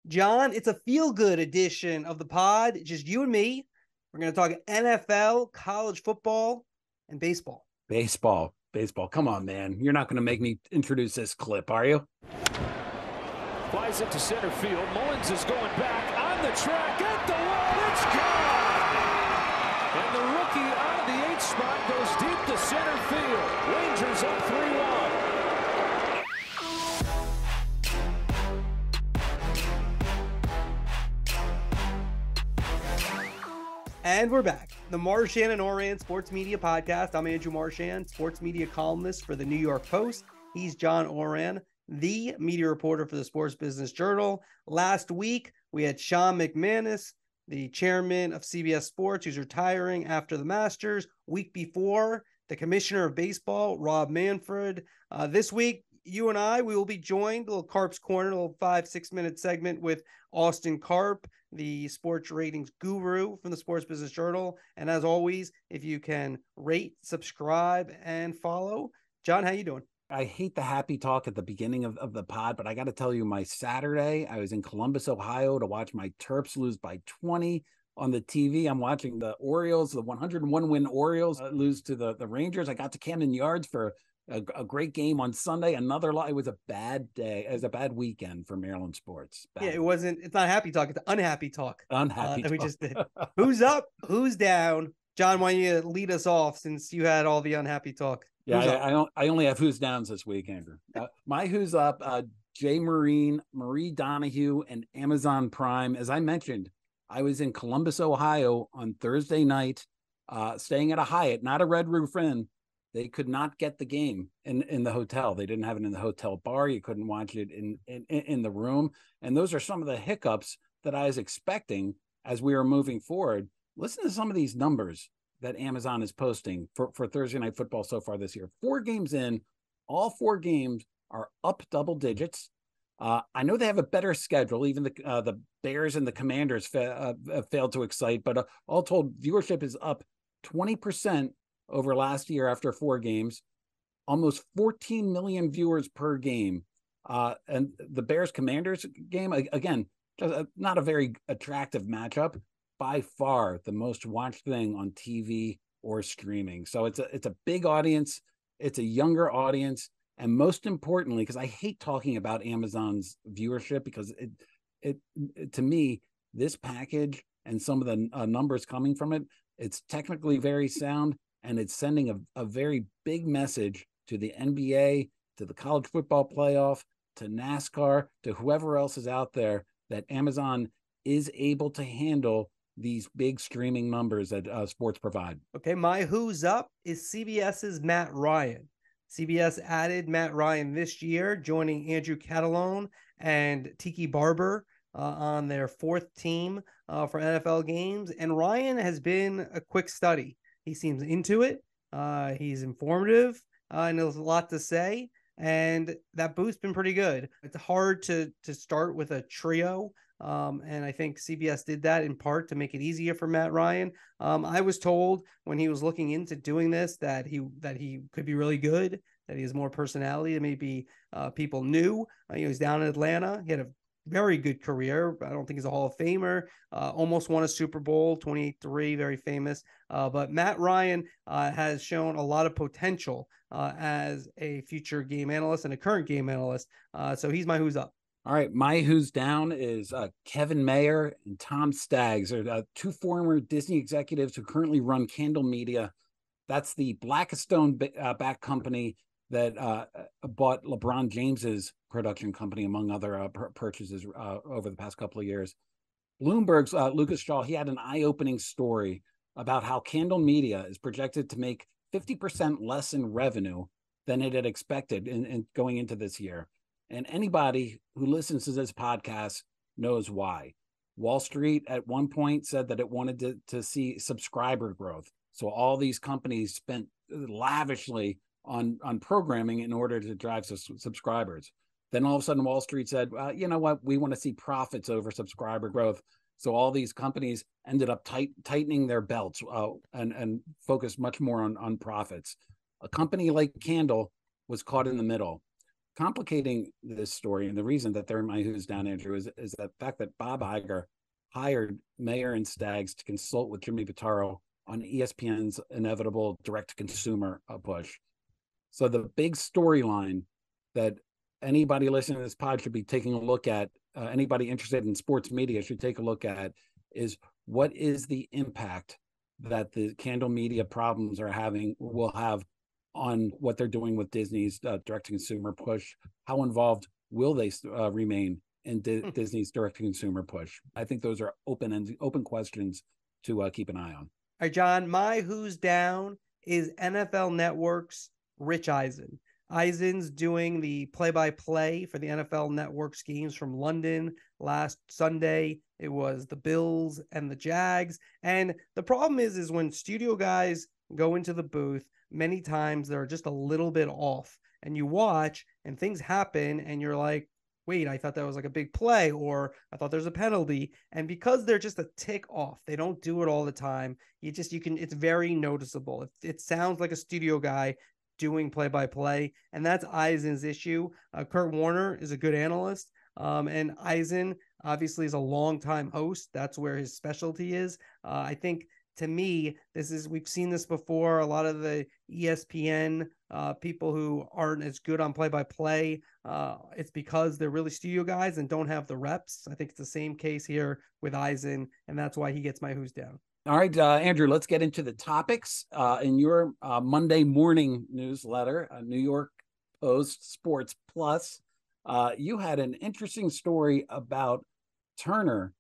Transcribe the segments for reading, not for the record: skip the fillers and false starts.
John, it's a feel-good edition of the pod. Just you and me. We're going to talk NFL, college football, and baseball. Baseball. Come on, man. You're not going to make me introduce this clip, are you? Flies it to center field. Mullins is going back on the track at the wall. It's gone! And the rookie out of the 8th spot goes deep to center field. Rangers up 3-1. And we're back. The Marchand and Ourand Sports Media Podcast. I'm Andrew Marchand, sports media columnist for the New York Post. He's John Ourand, the media reporter for the Sports Business Journal. Last week, we had Sean McManus, the chairman of CBS Sports, who's retiring after the Masters. Week before, the commissioner of baseball, Rob Manfred. This week, you and I, we will be joined, a little Karp's Corner, a little 5-6 minute segment with Austin Karp, the sports ratings guru from the Sports Business Journal. And as always, if you can rate, subscribe, and follow. John, how you doing? I hate the happy talk at the beginning of the pod, but I got to tell you, my Saturday, I was in Columbus, Ohio to watch my Terps lose by 20 on the TV. I'm watching the Orioles, the 101 win Orioles lose to the Rangers. I got to Camden Yards for a great game on Sunday. It was a bad day. It was a bad weekend for Maryland sports. Yeah, it's not happy talk. It's unhappy talk. Unhappy talk. We just did. Who's up? Who's down? John, why don't you lead us off since you had all the unhappy talk? Yeah, I only have who's downs this week, Andrew. My who's up, Jay Marine, Marie Donahue, and Amazon Prime. As I mentioned, I was in Columbus, Ohio on Thursday night, staying at a Hyatt, not a Red Roof Inn. They could not get the game in the hotel. They didn't have it in the hotel bar. You couldn't watch it in the room. And those are some of the hiccups that I was expecting as we were moving forward. Listen to some of these numbers that Amazon is posting for Thursday Night Football so far this year. 4 games in, all 4 games are up double digits. I know they have a better schedule. Even the Bears and the Commanders failed to excite, but all told, viewership is up 20% over last year after 4 games, almost 14 million viewers per game. And the Bears Commanders game, again, not a very attractive matchup, by far the most watched thing on TV or streaming. So it's a big audience. It's a younger audience. And most importantly, because I hate talking about Amazon's viewership, because it to me, this package and some of the numbers coming from it, it's technically very sound. And it's sending a very big message to the NBA, to the college football playoff, to NASCAR, to whoever else is out there, that Amazon is able to handle these big streaming numbers that sports provide. Okay, my who's up is CBS's Matt Ryan. CBS added Matt Ryan this year, joining Andrew Catalone and Tiki Barber on their 4th team for NFL games. And Ryan has been a quick study. He seems into it. He's informative and there's a lot to say. And that boost's been pretty good. It's hard to start with a trio. And I think CBS did that in part to make it easier for Matt Ryan. I was told when he was looking into doing this that he could be really good, that he has more personality than maybe people knew. He was down in Atlanta. He had a very good career. I don't think he's a Hall of Famer. Almost won a Super Bowl, 28-3, very famous. But Matt Ryan has shown a lot of potential as a future game analyst and a current game analyst. So he's my who's up. All right, my who's down is Kevin Mayer and Tom Staggs. They're 2 former Disney executives who currently run Candle Media. That's the Blackstone back company that bought LeBron James's production company, among other purchases over the past couple of years. Bloomberg's Lucas Shaw, he had an eye-opening story about how Candle Media is projected to make 50% less in revenue than it had expected in going into this year. And anybody who listens to this podcast knows why. Wall Street at one point said that it wanted to see subscriber growth. So all these companies spent lavishly on programming in order to drive subscribers. Then all of a sudden, Wall Street said, well, you know what? We want to see profits over subscriber growth. So all these companies ended up tightening their belts and focused much more on profits. A company like Candle was caught in the middle. complicating this story, and the reason that they're in my Who's Down, Andrew, is the fact that Bob Iger hired Mayer and Staggs to consult with Jimmy Pitaro on ESPN's inevitable direct-to-consumer push. So the big storyline that anybody listening to this pod should be taking a look at, anybody interested in sports media should take a look at, is what is the impact that the Candle Media problems will have on what they're doing with Disney's direct-to-consumer push. How involved will they remain in Disney's direct-to-consumer push? I think those are open questions to keep an eye on. All right, John, my Who's Down is NFL Network's Rich Eisen. Eisen's doing the play-by-play for the NFL Network's games from London last Sunday. It was the Bills and the Jags. And the problem is when studio guys go into the booth, many times they're just a little bit off. And you watch and things happen and you're like, wait, I thought that was like a big play, or I thought there's a penalty. And because they're just a tick off, they don't do it all the time. It's very noticeable. It sounds like a studio guy doing play-by-play, and that's Eisen's issue. Kurt Warner is a good analyst, and Eisen obviously is a long-time host. That's where his specialty is. I think, to me, we've seen this before. A lot of the ESPN people who aren't as good on play-by-play, it's because they're really studio guys and don't have the reps. I think it's the same case here with Eisen, and that's why he gets my Who's Down. All right, Andrew, let's get into the topics. In your Monday morning newsletter, New York Post Sports Plus, you had an interesting story about Turner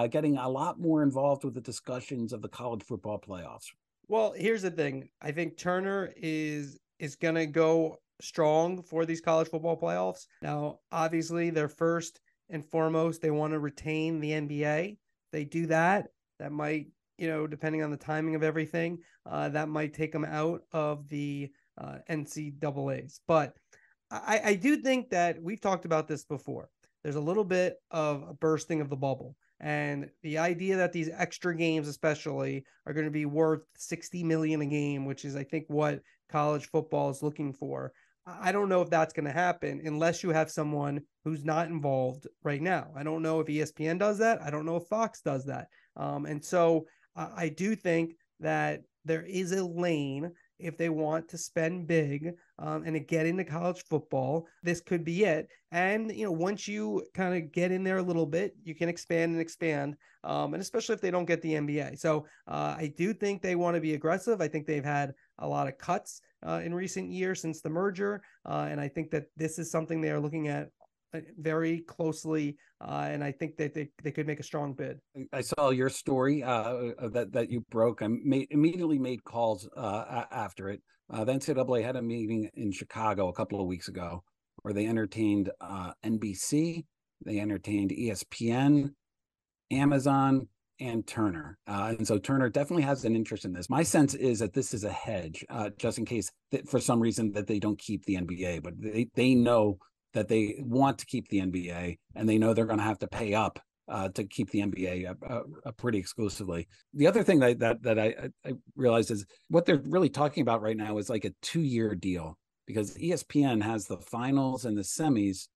getting a lot more involved with the discussions of the college football playoffs. Well, here's the thing. I think Turner is going to go strong for these college football playoffs. Now, obviously, they're first and foremost, they want to retain the NBA. They do that. That might, depending on the timing of everything, that might take them out of the NCAAs. But I do think that we've talked about this before. There's a little bit of a bursting of the bubble. And the idea that these extra games especially are going to be worth $60 million a game, which is, I think, what college football is looking for. I don't know if that's going to happen unless you have someone who's not involved right now. I don't know if ESPN does that. I don't know if Fox does that. And so I do think that there is a lane if they want to spend big and to get into college football. This could be it. And, once you kind of get in there a little bit, you can expand and expand, and especially if they don't get the NBA. So I do think they want to be aggressive. I think they've had a lot of cuts in recent years since the merger. And I think that this is something they are looking at very closely, and I think that they could make a strong bid. I saw your story that you broke. I immediately made calls after it. The NCAA had a meeting in Chicago a couple of weeks ago where they entertained NBC, they entertained ESPN, Amazon, and Turner. And so Turner definitely has an interest in this. My sense is that this is a hedge, just in case that for some reason that they don't keep the NBA, but they know that they want to keep the NBA, and they know they're going to have to pay up to keep the NBA pretty exclusively. The other thing that I realized is what they're really talking about right now is like a 2-year deal, because ESPN has the finals and the semis,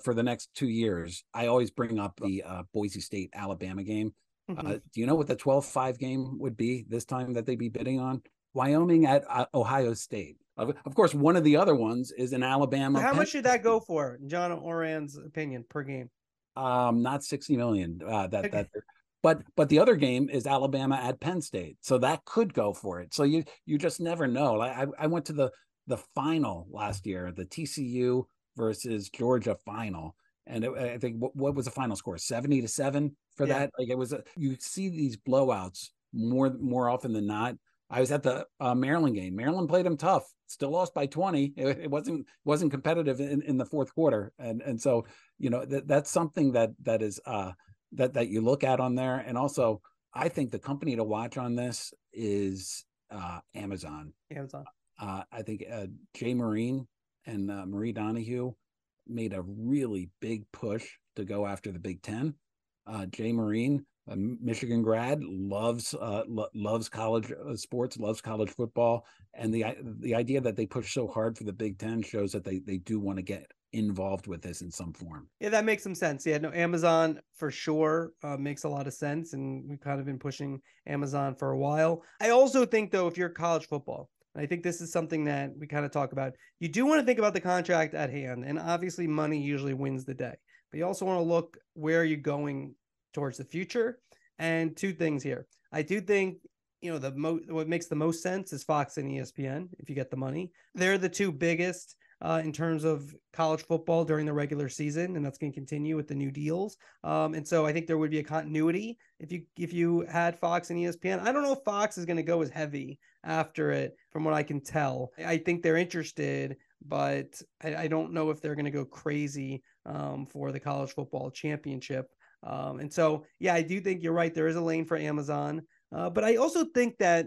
for the next 2 years. I always bring up the Boise State Alabama game. Mm-hmm. Do you know what the 12-5 game would be this time that they'd be bidding on? Wyoming at Ohio State. Of course, one of the other ones is in Alabama. How much should that go for, in John Ourand's opinion, per game? Not $60 million. But the other game is Alabama at Penn State, so that could go for it. So you just never know. I went to the final last year, the TCU versus Georgia final, and I think what was the final score? 70-7 for that. Like it was. You see these blowouts more often than not. I was at the Maryland game. Maryland played them tough, still lost by 20. It wasn't competitive in the fourth quarter. And so, that's something that is that you look at on there. And also, I think the company to watch on this is Amazon. I think Jay Marine and Marie Donahue made a really big push to go after the Big Ten. Jay Marine A Michigan grad, loves college sports, loves college football, and the idea that they push so hard for the Big Ten shows that they do want to get involved with this in some form. Yeah, that makes some sense. Yeah, no, Amazon for sure makes a lot of sense, and we've kind of been pushing Amazon for a while. I also think, though, if you're college football, and I think this is something that we kind of talk about, you do want to think about the contract at hand, and obviously money usually wins the day, but you also want to look where you're going towards the future. And two things here. I do think, what makes the most sense is Fox and ESPN, if you get the money. They're the two biggest in terms of college football during the regular season, and that's going to continue with the new deals. And so I think there would be a continuity if you had Fox and ESPN. I don't know if Fox is going to go as heavy after it, from what I can tell. I think they're interested, but I don't know if they're going to go crazy for the college football championship. And so, yeah, I do think you're right. There is a lane for Amazon. But I also think that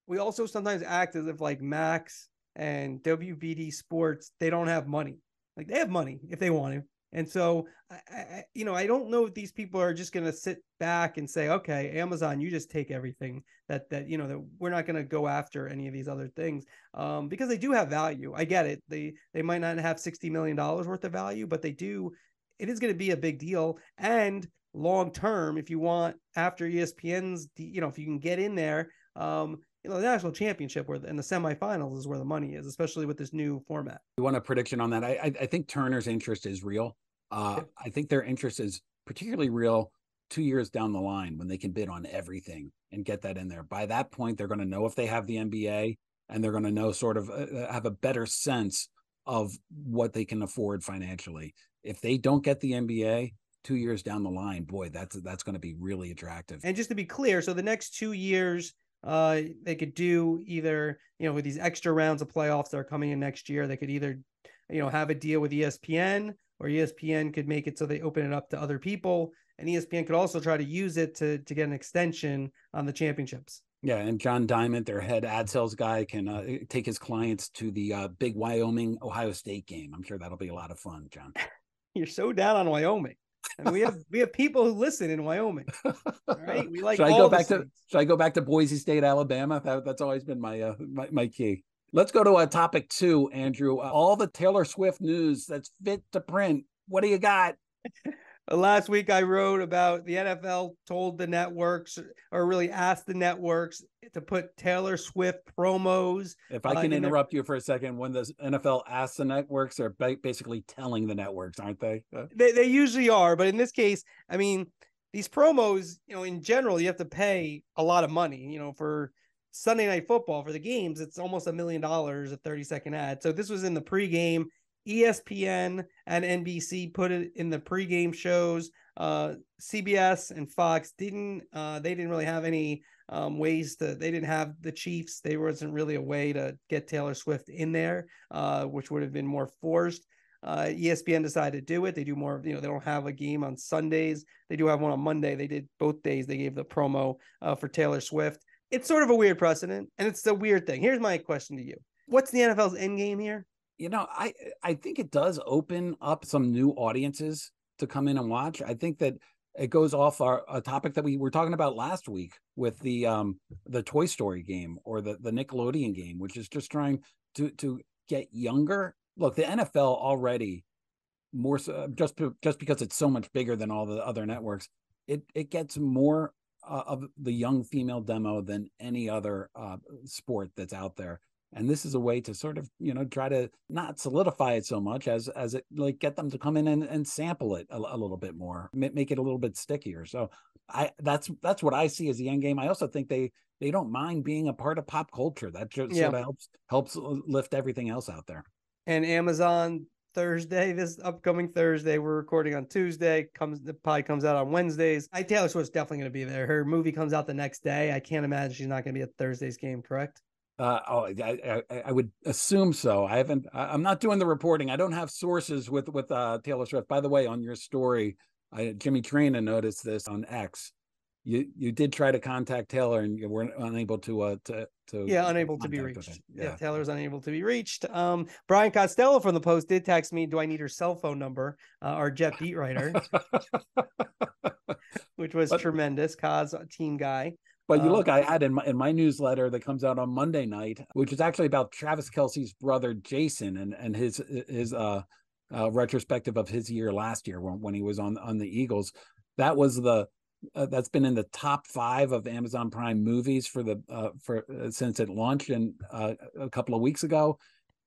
we also sometimes act as if like Max and WBD Sports, they don't have money. Like they have money if they want to. And so, I don't know if these people are just going to sit back and say, okay, Amazon, you just take everything that we're not going to go after any of these other things because they do have value. I get it. They might not have $60 million worth of value, but they do. It is going to be a big deal. And long term, if you want after ESPN's, if you can get in there, the national championship and the semifinals is where the money is, especially with this new format. You want a prediction on that? I think Turner's interest is real. I think their interest is particularly real 2 years down the line when they can bid on everything and get that in there. By that point, they're going to know if they have the NBA, and they're going to know sort of have a better sense of what they can afford financially. If they don't get the NBA 2 years down the line, boy, that's going to be really attractive. And just to be clear, so the next 2 years, they could do either, with these extra rounds of playoffs that are coming in next year, they could either, have a deal with ESPN, or ESPN could make it so they open it up to other people. And ESPN could also try to use it to get an extension on the championships. Yeah, and John Diamond, their head ad sales guy, can take his clients to the big Wyoming-Ohio State game. I'm sure that'll be a lot of fun, John. You're so down on Wyoming. And we have people who listen in Wyoming. All right, we like. Should I go back to Boise State, Alabama? That's always been my key. Let's go to topic 2, Andrew. All the Taylor Swift news that's fit to print. What do you got? Last week I wrote about the NFL told the networks, or really asked the networks, to put Taylor Swift promos. If I can interrupt you for a second, when the NFL asks the networks, they're basically telling the networks, aren't they? They usually are, but in this case, I mean, these promos, in general, you have to pay a lot of money. For Sunday Night Football, for the games, it's almost $1 million a 30-second ad. So this was in the pregame. ESPN and NBC put it in the pregame shows. CBS and Fox didn't really have any ways to. They didn't have the Chiefs. There wasn't really a way to get Taylor Swift in there, which would have been more forced. ESPN decided to do it. They do more. They don't have a game on Sundays. They do have one on Monday. They did both days. They gave the promo for Taylor Swift. It's sort of a weird precedent, and it's a weird thing. Here's my question to you: what's the NFL's end game here? I think it does open up some new audiences to come in and watch. I think that it goes off a topic that we were talking about last week with the Toy Story game, or the Nickelodeon game, which is just trying to get younger. Look, the NFL already, more so, just because it's so much bigger than all the other networks, it gets more of the young female demo than any other sport that's out there. And this is a way to sort of, try to not solidify it so much as it, like, get them to come in and sample it a little bit more, make it a little bit stickier. So that's what I see as the end game. I also think they don't mind being a part of pop culture. That just sort of helps lift everything else out there. And Amazon Thursday, this upcoming Thursday, we're recording on Tuesday, the pod comes out on Wednesdays. Taylor Swift's definitely going to be there. Her movie comes out the next day. I can't imagine she's not going to be at Thursday's game, correct? I would assume so. I'm not doing the reporting. I don't have sources with Taylor Swift. By the way, on your story, Jimmy Traina noticed this on X. You did try to contact Taylor, and you weren't unable to unable to be reached. Yeah, Taylor's unable to be reached. Brian Costello from the Post did text me, do I need her cell phone number? Our Jet beat writer. which was tremendous. Kaz, team guy. But you look, I had in my newsletter that comes out on Monday night, which is actually about Travis Kelce's brother Jason and his retrospective of his year last year when he was on the Eagles. That was that's been in the top 5 of Amazon Prime movies for since it launched a couple of weeks ago.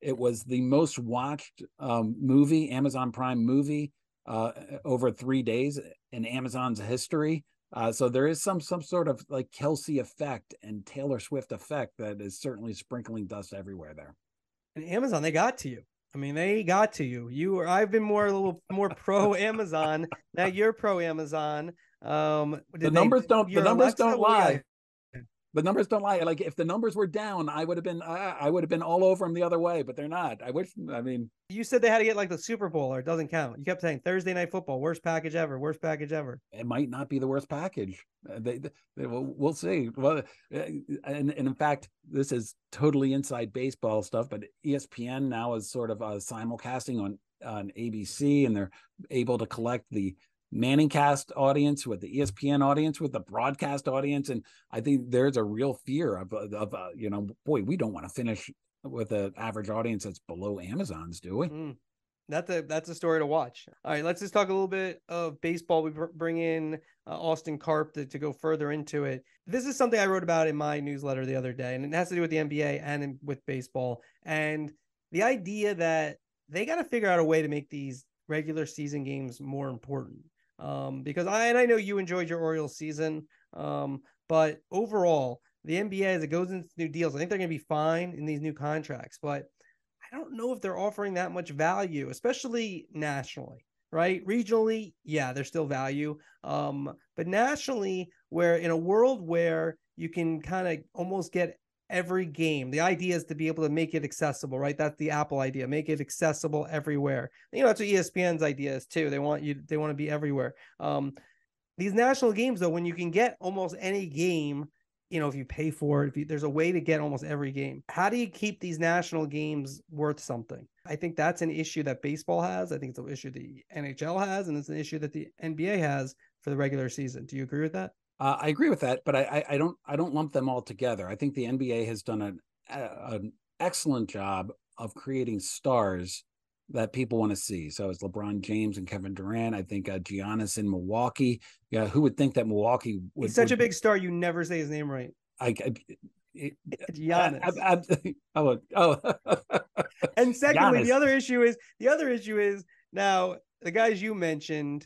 It was the most watched Amazon Prime movie over 3 days in Amazon's history. So there is some sort of like Kelce effect and Taylor Swift effect that is certainly sprinkling dust everywhere there. And Amazon, they got to you. I mean, they got to you. I've been a little more pro Amazon. Now you're pro Amazon. The numbers don't lie. The numbers don't lie. Like if the numbers were down, I would have been all over them the other way, but they're not. You said they had to get like the Super Bowl, or it doesn't count. You kept saying Thursday Night Football, worst package ever. It might not be the worst package. We'll see. Well, and in fact, this is totally inside baseball stuff, but ESPN now is sort of simulcasting on ABC, and they're able to collect the Manningcast audience with the ESPN audience with the broadcast audience, and I think there's a real fear of we don't want to finish with an average audience that's below Amazon's, do we? That's a story to watch. All right, let's just talk a little bit of baseball. We bring in Austin Karp to go further into it. This is something I wrote about in my newsletter the other day, and it has to do with the NBA and with baseball, and the idea that they got to figure out a way to make these regular season games more important. Because I know you enjoyed your Orioles season, but overall, the NBA, as it goes into new deals, I think they're going to be fine in these new contracts, but I don't know if they're offering that much value, especially nationally, right? Regionally, yeah, there's still value. But nationally, where in a world where you can kind of almost get every game, the idea is to be able to make it accessible, right? That's the Apple idea, make it accessible everywhere. That's what ESPN's idea is too. They want to be everywhere. These national games though, when you can get almost any game, if you pay for it, there's a way to get almost every game. How do you keep these national games worth something? I think that's an issue that baseball has. I think it's an issue the NHL has, and it's an issue that the NBA has for the regular season. Do you agree with that? I agree with that, but I don't lump them all together. I think the NBA has done an excellent job of creating stars that people want to see. So it's LeBron James and Kevin Durant. I think Giannis in Milwaukee. Yeah, who would think that Milwaukee would? He's such a big star, you never say his name right. Giannis. And secondly, Giannis. the other issue is now the guys you mentioned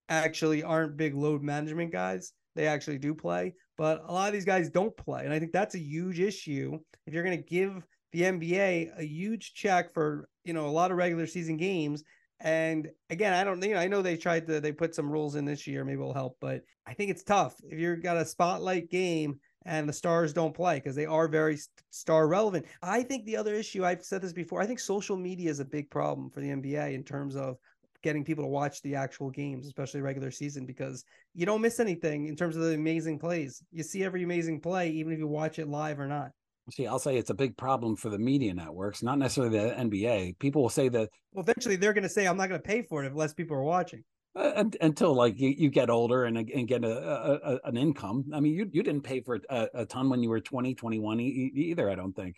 actually aren't big load management guys. They actually do play, but a lot of these guys don't play. And I think that's a huge issue. If you're going to give the NBA a huge check for, a lot of regular season games. And again, I know they put some rules in this year, maybe it'll help, but I think it's tough if you've got a spotlight game and the stars don't play because they are very star relevant. I think the other issue, I've said this before, I think social media is a big problem for the NBA in terms of getting people to watch the actual games, especially regular season, because you don't miss anything in terms of the amazing plays. You see every amazing play, even if you watch it live or not. See, I'll say it's a big problem for the media networks, not necessarily the NBA. People will say that. Well, eventually they're going to say, I'm not going to pay for it if less people are watching. Until like you get older and get an income. I mean, you didn't pay for a ton when you were 20, 21 either, I don't think.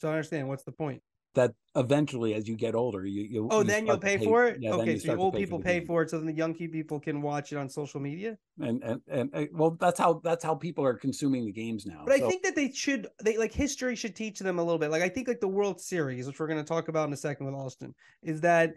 So I understand. What's the point? That eventually, as you get older, you'll pay for it. Yeah, okay, so old people pay for it, so then the young people can watch it on social media. And well, that's how people are consuming the games now. But I think that history should teach them a little bit. Like I think like the World Series, which we're going to talk about in a second with Austin, is that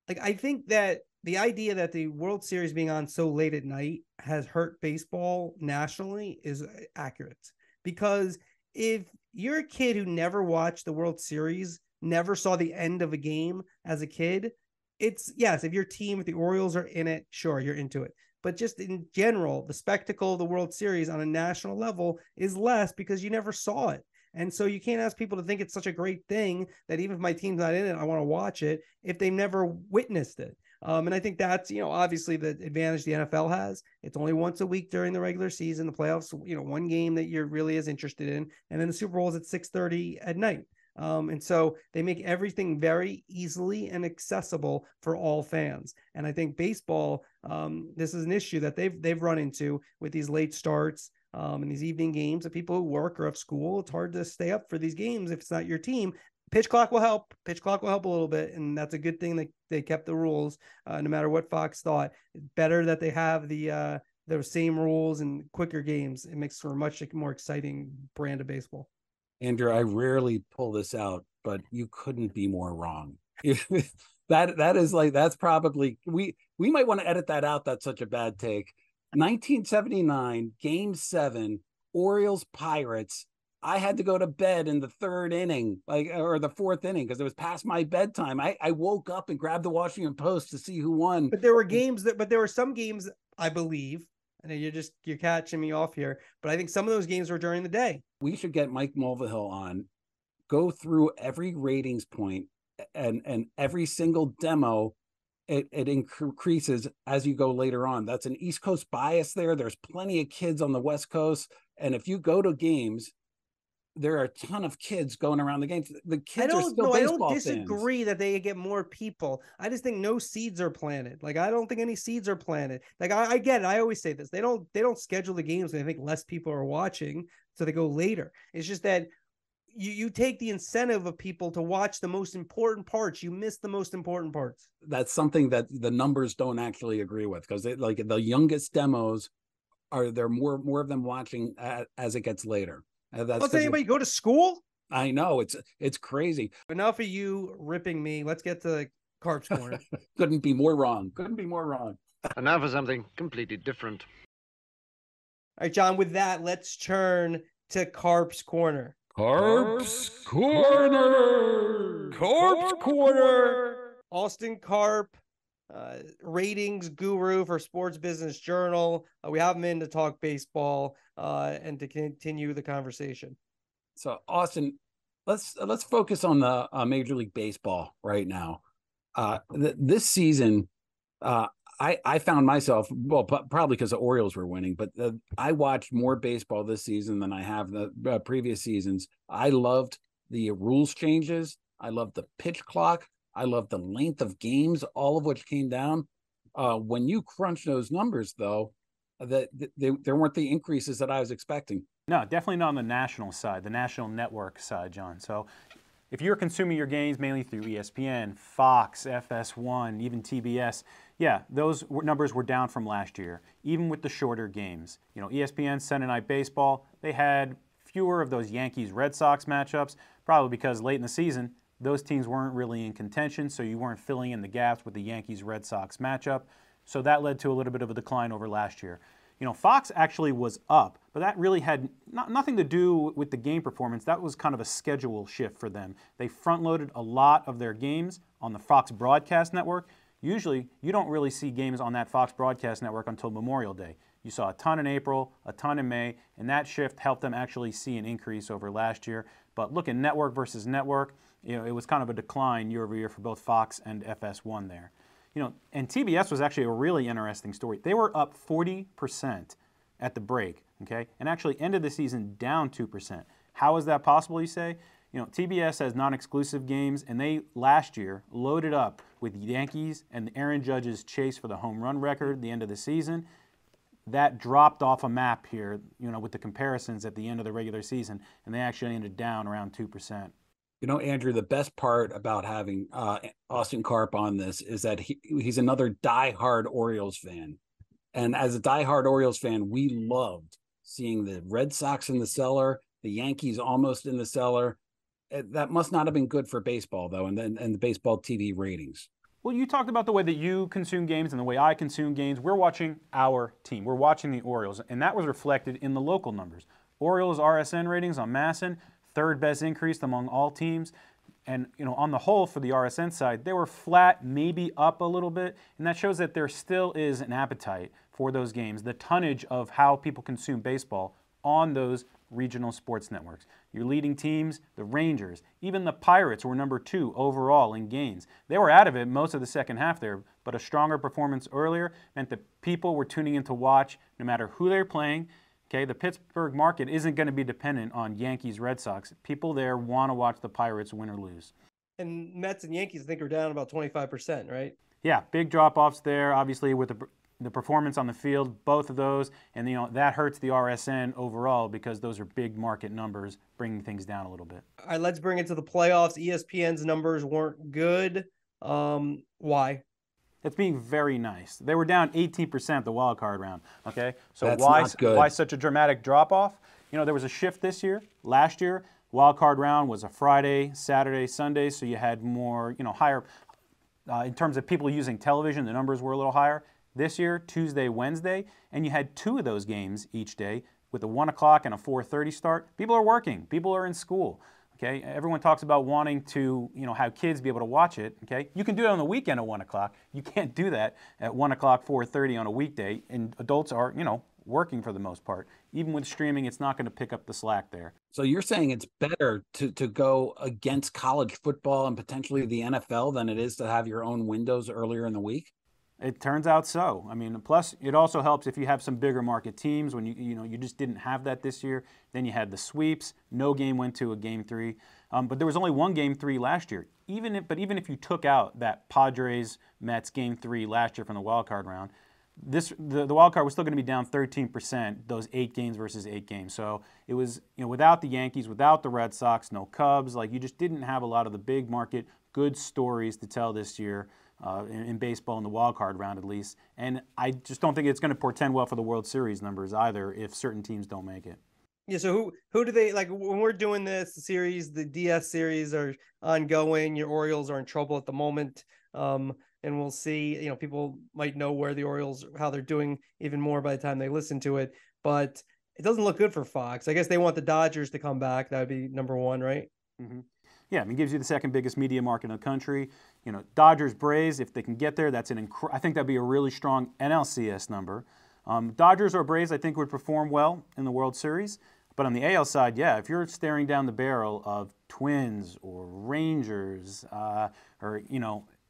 I think that the idea that the World Series being on so late at night has hurt baseball nationally is accurate, because if you're a kid who never watched the World Series, never saw the end of a game as a kid, it's yes, if your team, if the Orioles are in it, sure, you're into it. But just in general, the spectacle of the World Series on a national level is less because you never saw it. And so you can't ask people to think it's such a great thing that even if my team's not in it, I want to watch it if they've never witnessed it. And I think that's, obviously the advantage the NFL has. It's only once a week during the regular season, the playoffs, one game that you're really as interested in. And then the Super Bowl is at 6:30 at night. And so they make everything very easily and accessible for all fans. And I think baseball, this is an issue that they've run into with these late starts and these evening games of people who work or have school. It's hard to stay up for these games if it's not your team. Pitch clock will help. Pitch clock will help a little bit, and that's a good thing that they kept the rules. No matter what Fox thought, it's better that they have those same rules and quicker games. It makes for a much more exciting brand of baseball. Andrew, I rarely pull this out, but you couldn't be more wrong. that is like, that's probably, we might want to edit that out. That's such a bad take. 1979, Game 7, Orioles Pirates. I had to go to bed in the third inning, or the fourth inning, because it was past my bedtime. I woke up and grabbed the Washington Post to see who won. But there were some games, I believe. I know you're catching me off here, but I think some of those games were during the day. We should get Mike Mulvihill on, go through every ratings point and every single demo. It increases as you go later on. That's an East Coast bias there. There's plenty of kids on the West Coast. And if you go to games, there are a ton of kids going around the games. The kids are still baseball fans. I don't disagree that they get more people. I just think no seeds are planted. Like, I don't think any seeds are planted. Like, I get it. I always say this. They don't schedule the games when they think less people are watching, so they go later. It's just that you take the incentive of people to watch the most important parts. You miss the most important parts. That's something that the numbers don't actually agree with, because like the youngest demos there more of them watching as it gets later. Let's say anybody go to school. I know, it's crazy. Enough of you ripping me. Let's get to Karp's Corner. Couldn't be more wrong. And now for something completely different. All right, John, with that, let's turn to Karp's Corner. Karp's Corner. Karp's Corner. Austin Karp, ratings guru for Sports Business Journal. We have him in to talk baseball and to continue the conversation. So, Austin, let's focus on the Major League Baseball right now. This season, I found myself, well, probably because the Orioles were winning, but I watched more baseball this season than I have the previous seasons. I loved the rules changes. I loved the pitch clock. I loved the length of games, all of which came down. When you crunch those numbers, though, there weren't the increases that I was expecting. No, definitely not on the national side, the national network side, John. So if you're consuming your games mainly through ESPN, Fox, FS1, even TBS, yeah, those numbers were down from last year, even with the shorter games. You know, ESPN, Sunday Night Baseball, they had fewer of those Yankees-Red Sox matchups, probably because late in the season, those teams weren't really in contention, so you weren't filling in the gaps with the Yankees-Red Sox matchup. So that led to a little bit of a decline over last year. You know, Fox actually was up, but that really had nothing to do with the game performance. That was kind of a schedule shift for them. They front-loaded a lot of their games on the Fox Broadcast Network. Usually, you don't really see games on that Fox Broadcast Network until Memorial Day. You saw a ton in April, a ton in May, and that shift helped them actually see an increase over last year. But look at network versus network, you know, it was kind of a decline year over year for both Fox and FS1 there. You know, and TBS was actually a really interesting story. They were up 40% at the break, okay, and actually ended the season down 2%. How is that possible, you say? You know, TBS has non-exclusive games, and they last year loaded up with Yankees and Aaron Judge's chase for the home run record at the end of the season. That dropped off a map here, you know, with the comparisons at the end of the regular season, and they actually ended down around 2%. You know, Andrew, the best part about having Austin Karp on this is that he's another diehard Orioles fan. And as a diehard Orioles fan, we loved seeing the Red Sox in the cellar, the Yankees almost in the cellar. That must not have been good for baseball, though, and the baseball TV ratings. Well, you talked about the way that you consume games and the way I consume games. We're watching our team. We're watching the Orioles, and that was reflected in the local numbers. Orioles RSN ratings on MASN, third best increase among all teams. And, you know, on the whole, for the RSN side, they were flat, maybe up a little bit, and that shows that there still is an appetite for those games, the tonnage of how people consume baseball on those regional sports networks. Your leading teams, the Rangers, even the Pirates were number 2 overall in gains. They were out of it most of the second half there, but a stronger performance earlier meant that people were tuning in to watch no matter who they're playing. Okay, the Pittsburgh market isn't going to be dependent on Yankees, Red Sox. People there want to watch the Pirates win or lose. And Mets and Yankees, I think, are down about 25%, right? Yeah, big drop-offs there, obviously, with the performance on the field, both of those, and that hurts the RSN overall because those are big market numbers, bringing things down a little bit. All right, let's bring it to the playoffs. ESPN's numbers weren't good. Why? It's being very nice. They were down 18% the wild card round. Okay, so That's not good. why such a dramatic drop-off? There was a shift this year. Last year, wild card round was a Friday, Saturday, Sunday, so you had more, higher. In terms of people using television, the numbers were a little higher. This year, Tuesday, Wednesday, and you had 2 of those games each day with a 1 o'clock and a 4:30 start. People are working. People are in school. Okay, everyone talks about wanting to, have kids be able to watch it. Okay, you can do it on the weekend at 1 o'clock. You can't do that at 1 o'clock, 4:30 on a weekday. And adults are, working for the most part. Even with streaming, it's not going to pick up the slack there. So you're saying it's better to go against college football and potentially the NFL than it is to have your own windows earlier in the week? It turns out so. Plus it also helps if you have some bigger market teams when you just didn't have that this year. Then you had the sweeps. No game went to a game 3, but there was only one game 3 last year. Even if you took out that Padres Mets game 3 last year from the wild card round, the wild card was still going to be down 13%. Those 8 games versus 8 games. So it was without the Yankees, without the Red Sox, no Cubs. Like you just didn't have a lot of the big market good stories to tell this year. In baseball in the wild card round at least. And I just don't think it's going to portend well for the World Series numbers either if certain teams don't make it. Yeah, so who do they, like when we're doing this series, the DS series are ongoing, your Orioles are in trouble at the moment, and we'll see, people might know where the Orioles, how they're doing even more by the time they listen to it, but it doesn't look good for Fox. I guess they want the Dodgers to come back. That would be number 1, right? Mm-hmm. Yeah, it gives you the second biggest media market in the country. Dodgers, Braves, if they can get there, I think that'd be a really strong NLCS number. Dodgers or Braves, I think, would perform well in the World Series. But on the AL side, yeah, if you're staring down the barrel of Twins or Rangers,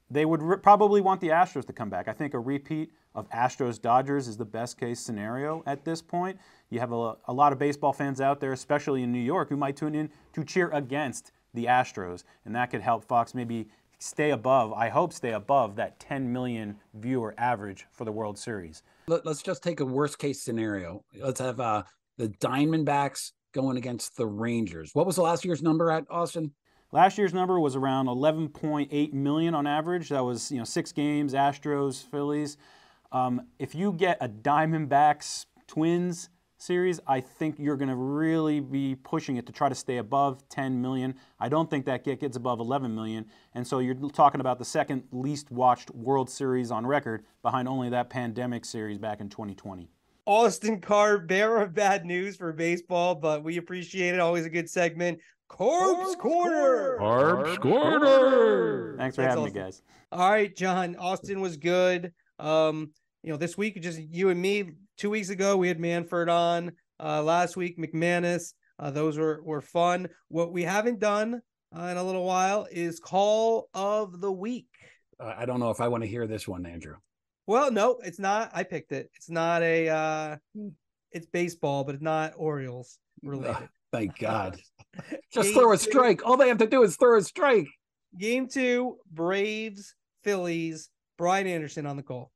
they would probably want the Astros to come back. I think a repeat of Astros-Dodgers is the best case scenario at this point. You have a lot of baseball fans out there, especially in New York, who might tune in to cheer against the Astros, and that could help Fox maybe stay above that 10 million viewer average for the World Series. Let's just take a worst case scenario. Let's have the Diamondbacks going against the Rangers. What was the last year's number at, Austin? Last year's number was around 11.8 million on average. That was 6 games, Astros, Phillies. If you get a Diamondbacks Twins series, I think you're going to really be pushing it to try to stay above 10 million. I don't think that gets above 11 million. And so you're talking about the second least watched World Series on record behind only that pandemic series back in 2020. Austin Karp, bearer of bad news for baseball, but we appreciate it. Always a good segment. Karp's Corner. Karp's Corner. Thanks for having me, guys. All right, John. Austin was good. This week, just you and me. 2 weeks ago, we had Manford on. Last week, McManus. Those were fun. What we haven't done in a little while is Call of the Week. I don't know if I want to hear this one, Andrew. Well, no, it's not. I picked it. It's not it's baseball, but it's not Orioles related. Thank God. Just throw a strike. All they have to do is throw a strike. Game 2, Braves, Phillies. Brian Anderson on the call.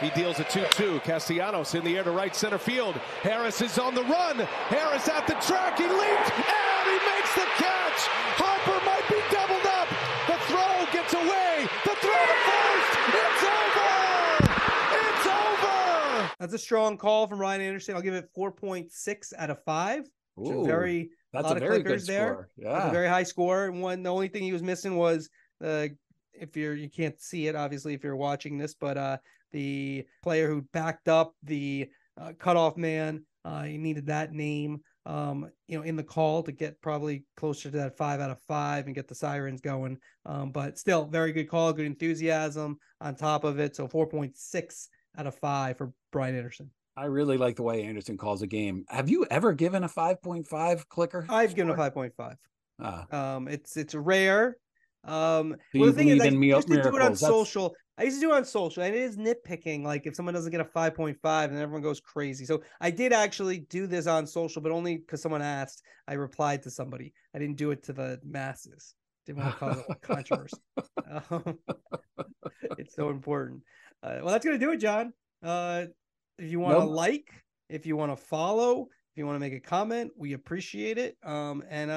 He deals a 2-2. Castellanos in the air to right center field. Harris is on the run. Harris at the track. He leaps and he makes the catch. Harper might be doubled up. The throw gets away. The throw to first. It's over. It's over. That's a strong call from Ryan Anderson. I'll give it 4.6 out of 5. Ooh, That's a very good there. Score. Yeah, that's a very high score. The only thing he was missing was you can't see it obviously if you're watching this, but the player who backed up the cutoff man, he needed that name, in the call to get probably closer to that 5 out of 5 and get the sirens going. But still, very good call, good enthusiasm on top of it. So 4.6 out of 5 for Brian Anderson. I really like the way Anderson calls a game. Have you ever given a 5.5 clicker? I've given a 5.5. It's rare. The thing is, just to do it on social, I used to do it on social, and it is nitpicking. Like if someone doesn't get a 5.5, and everyone goes crazy. So I did actually do this on social, but only because someone asked. I replied to somebody. I didn't do it to the masses. Didn't want to cause a controversy. It's so important. Well, that's gonna do it, John. If you want to like, if you want to follow, if you want to make a comment, we appreciate it. And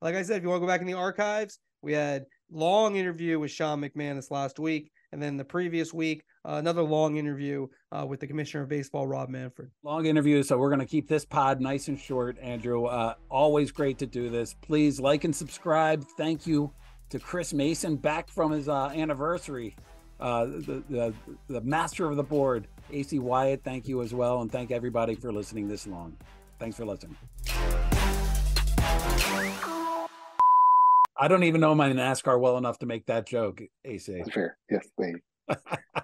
like I said, if you want to go back in the archives, we had long interview with Sean McManus last week. And then the previous week, another long interview with the Commissioner of Baseball, Rob Manfred. Long interview, so we're going to keep this pod nice and short, Andrew. Always great to do this. Please like and subscribe. Thank you to Chris Mason, back from his anniversary. The master of the board, AC Wyatt, thank you as well. And thank everybody for listening this long. Thanks for listening. I don't even know my NASCAR well enough to make that joke, AC. That's fair. Yes, they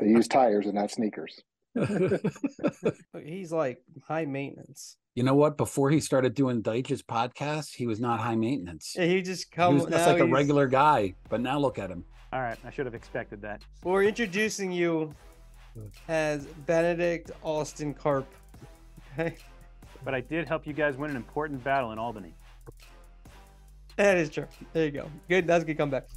use tires and not sneakers. He's like high maintenance. You know what? Before he started doing Deitch's podcast, he was not high maintenance. Yeah, he was just like a regular guy, but now look at him. All right, I should have expected that. Well, we're introducing you as Benedict Austin Karp. Okay. But I did help you guys win an important battle in Albany. That is true. There you go. Good. That's a good comeback.